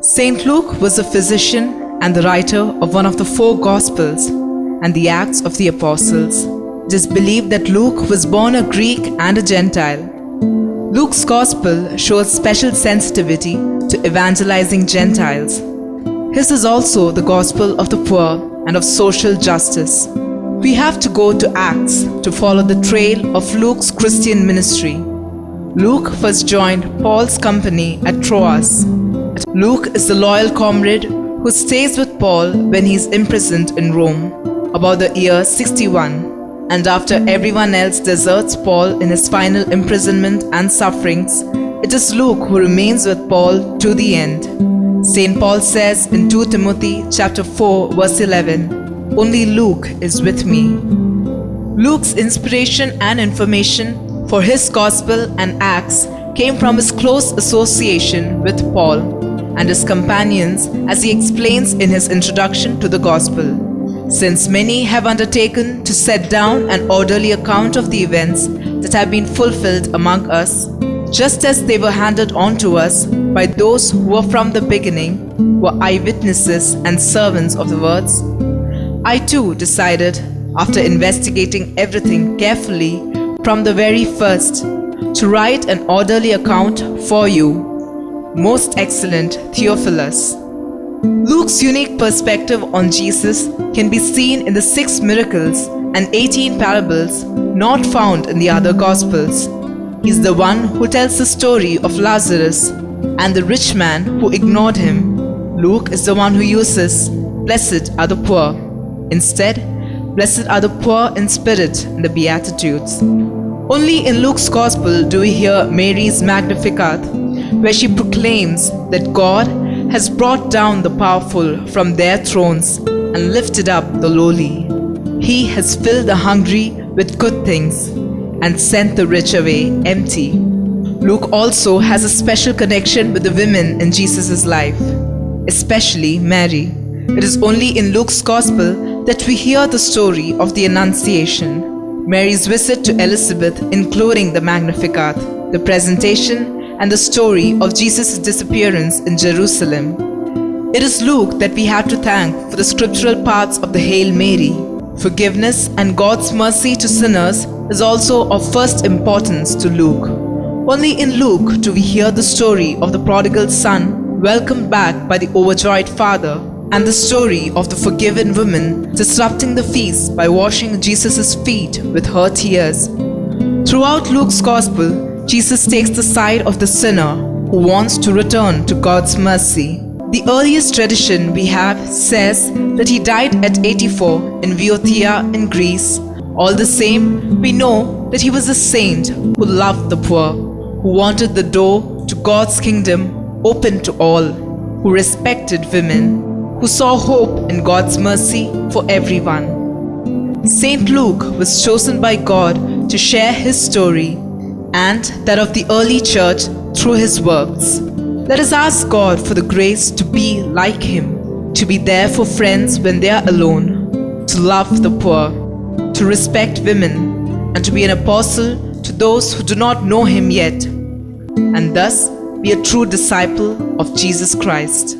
Saint Luke was a physician and the writer of one of the 4 Gospels and the Acts of the Apostles. It is believed that Luke was born a Greek and a Gentile. Luke's Gospel shows special sensitivity to evangelizing Gentiles. His is also the Gospel of the poor and of social justice. We have to go to Acts to follow the trail of Luke's Christian ministry. Luke first joined Paul's company at Troas. Luke is the loyal comrade who stays with Paul when he is imprisoned in Rome, about the year 61, and after everyone else deserts Paul in his final imprisonment and sufferings, it is Luke who remains with Paul to the end. St. Paul says in 2 Timothy chapter 4 verse 11, "Only Luke is with me." Luke's inspiration and information for his Gospel and Acts came from his close association with Paul and his companions, as he explains in his introduction to the Gospel. Since many have undertaken to set down an orderly account of the events that have been fulfilled among us, just as they were handed on to us by those who were from the beginning, were eyewitnesses and servants of the words, I too decided, after investigating everything carefully from the very first, to write an orderly account for you, most excellent Theophilus. Luke's unique perspective on Jesus can be seen in the 6 miracles and 18 parables not found in the other Gospels. He's the one who tells the story of Lazarus and the rich man who ignored him. Luke is the one who uses, "Blessed are the poor." Instead, "Blessed are the poor in spirit" in the Beatitudes. Only in Luke's Gospel do we hear Mary's Magnificat, where she proclaims that God has brought down the powerful from their thrones and lifted up the lowly. He has filled the hungry with good things and sent the rich away empty. Luke also has a special connection with the women in Jesus' life, especially Mary. It is only in Luke's Gospel that we hear the story of the Annunciation, Mary's visit to Elizabeth, including the Magnificat, the presentation, and the story of Jesus' disappearance in Jerusalem. It is Luke that we have to thank for the scriptural parts of the Hail Mary. Forgiveness and God's mercy to sinners is also of first importance to Luke. Only in Luke do we hear the story of the prodigal son welcomed back by the overjoyed father, and the story of the forgiven woman disrupting the feast by washing Jesus' feet with her tears. Throughout Luke's Gospel, Jesus takes the side of the sinner who wants to return to God's mercy. The earliest tradition we have says that he died at 84 in Viothea in Greece. All the same, we know that he was a saint who loved the poor, who wanted the door to God's kingdom open to all, who respected women, who saw hope in God's mercy for everyone. Saint Luke was chosen by God to share his story and that of the early church through his works. Let us ask God for the grace to be like him, to be there for friends when they are alone, to love the poor, to respect women, and to be an apostle to those who do not know him yet, and thus be a true disciple of Jesus Christ.